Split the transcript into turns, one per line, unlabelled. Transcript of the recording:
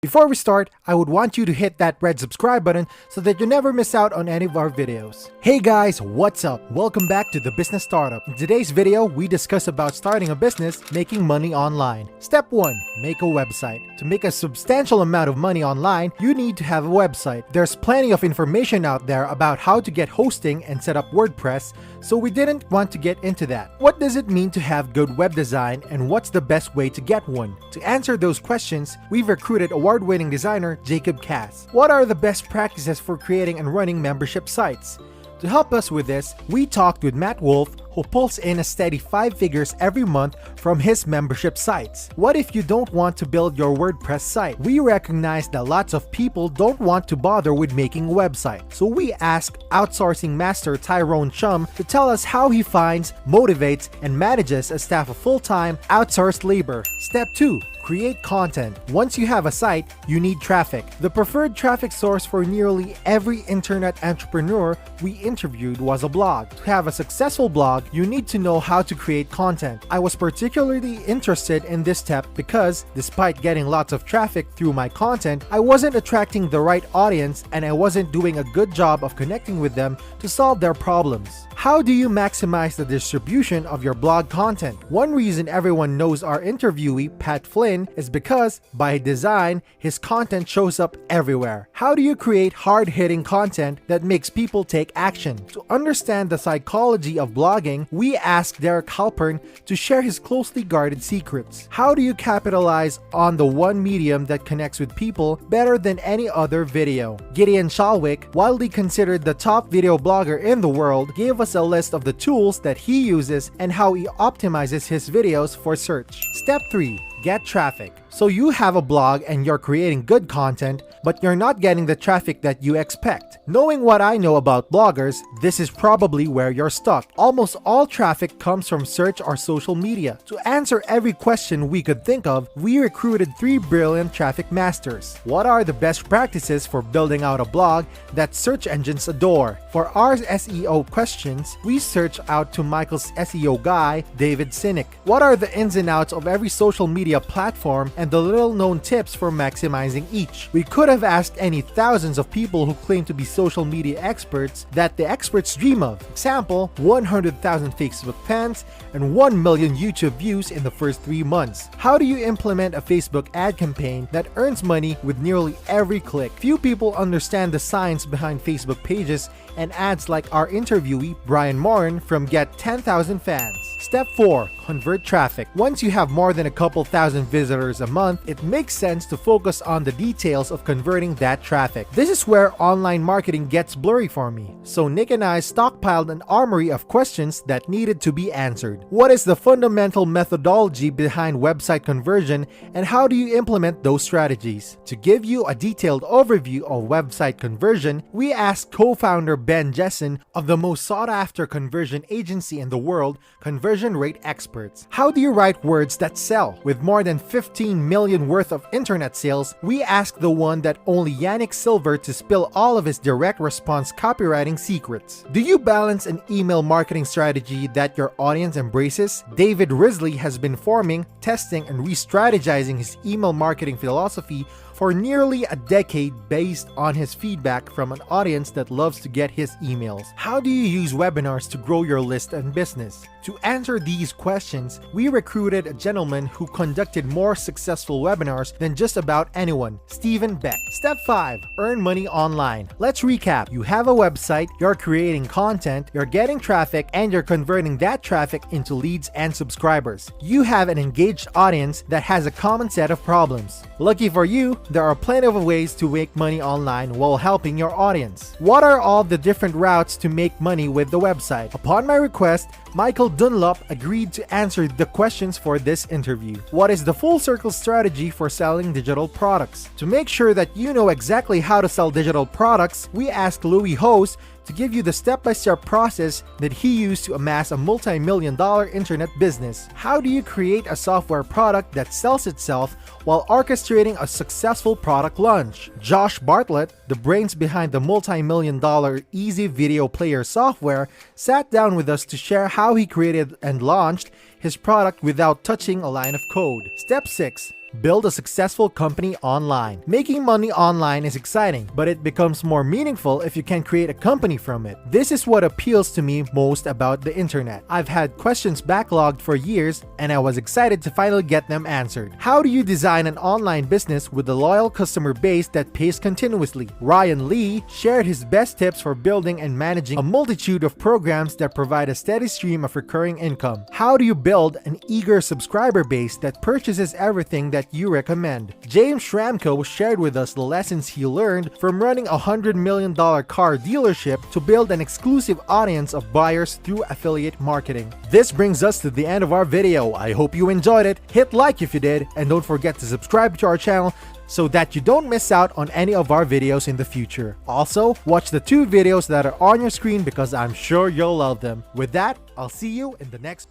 Before we start, I would want you to hit that red subscribe button so that you never miss out on any of our videos. Hey guys, what's up? Welcome back to The Business Startup. In today's video, we discuss about starting a business, making money online. Step 1. Make a website. To make a substantial amount of money online, you need to have a website. There's plenty of information out there about how to get hosting and set up WordPress, so we didn't want to get into that. What does it mean to have good web design, and what's the best way to get one? To answer those questions, we've recruited award-winning designer Jacob Cass. What are the best practices for creating and running membership sites? To help us with this, we talked with Matt Wolf, who pulls in a steady 5 figures every month from his membership sites. What if you don't want to build your WordPress site? We recognize that lots of people don't want to bother with making a website. So we asked outsourcing master Tyrone Chum to tell us how he finds, motivates, and manages a staff of full-time outsourced labor. Step 2. Create content. Once you have a site, you need traffic. The preferred traffic source for nearly every internet entrepreneur we interviewed was a blog. To have a successful blog, you need to know how to create content. I was particularly interested in this step because, despite getting lots of traffic through my content, I wasn't attracting the right audience and I wasn't doing a good job of connecting with them to solve their problems. How do you maximize the distribution of your blog content? One reason everyone knows our interviewee, Pat Flynn, is because, by design, his content shows up everywhere. How do you create hard-hitting content that makes people take action? To understand the psychology of blogging, we asked Derek Halpern to share his closely guarded secrets. How do you capitalize on the one medium that connects with people better than any other video? Gideon Shalwick, widely considered the top video blogger in the world, gave us a list of the tools that he uses and how he optimizes his videos for search. Step 3. Get traffic. So you have a blog and you're creating good content, but you're not getting the traffic that you expect. Knowing what I know about bloggers, this is probably where you're stuck. Almost all traffic comes from search or social media. To answer every question we could think of, we recruited 3 brilliant traffic masters. What are the best practices for building out a blog that search engines adore? For our SEO questions, we searched out to Michael's SEO guy, David Sinek. What are the ins and outs of every social media platform and the little-known tips for maximizing each? We could have asked any thousands of people who claim to be social media experts that the experts dream of. Example, 100,000 Facebook fans and 1 million YouTube views in the first 3 months. How do you implement a Facebook ad campaign that earns money with nearly every click? Few people understand the science behind Facebook pages and ads like our interviewee Brian Morin from Get 10,000 Fans. Step 4. Convert traffic. Once you have more than a couple thousand visitors a month, it makes sense to focus on the details of converting that traffic. This is where online marketing gets blurry for me. So Nick and I stockpiled an armory of questions that needed to be answered. What is the fundamental methodology behind website conversion, and how do you implement those strategies? To give you a detailed overview of website conversion, we asked co-founder Ben Jessen of the most sought-after conversion agency in the world, Conversion Rate Experts. How do you write words that sell? With more than 15 million worth of internet sales, we asked the one that only Yannick Silver to spill all of his direct response copywriting secrets. Do you balance an email marketing strategy that your audience embraces? David Risley has been forming, testing, and re-strategizing his email marketing philosophy for nearly a decade based on his feedback from an audience that loves to get his emails. How do you use webinars to grow your list and business? To answer these questions, we recruited a gentleman who conducted more successful webinars than just about anyone, Stephen Beck. Step 5. Earn money online. Let's recap. You have a website, you're creating content, you're getting traffic, and you're converting that traffic into leads and subscribers. You have an engaged audience that has a common set of problems. Lucky for you, there are plenty of ways to make money online while helping your audience. What are all the different routes to make money with the website? Upon my request, Michael Dunlop agreed to answer the questions for this interview. What is the full circle strategy for selling digital products? To make sure that you know exactly how to sell digital products, we asked Louis Hose to give you the step-by-step process that he used to amass a multi-million-dollar internet business. How do you create a software product that sells itself while orchestrating a successful product launch? Josh Bartlett, the brains behind the multi-million-dollar Easy Video Player software, sat down with us to share how he created and launched his product without touching a line of code. Step 6. build a successful company online. Making money online is exciting, but it becomes more meaningful if you can create a company from it. This is what appeals to me most about the internet. I've had questions backlogged for years, and I was excited to finally get them answered. How do you design an online business with a loyal customer base that pays continuously? Ryan Lee shared his best tips for building and managing a multitude of programs that provide a steady stream of recurring income. How do you build an eager subscriber base that purchases everything that you recommend? James Schramko shared with us the lessons he learned from running a $100 million car dealership to build an exclusive audience of buyers through affiliate marketing. This brings us to the end of our video. I hope you enjoyed it. Hit like if you did, and don't forget to subscribe to our channel so that you don't miss out on any of our videos in the future. Also, watch the 2 videos that are on your screen because I'm sure you'll love them. With that, I'll see you in the next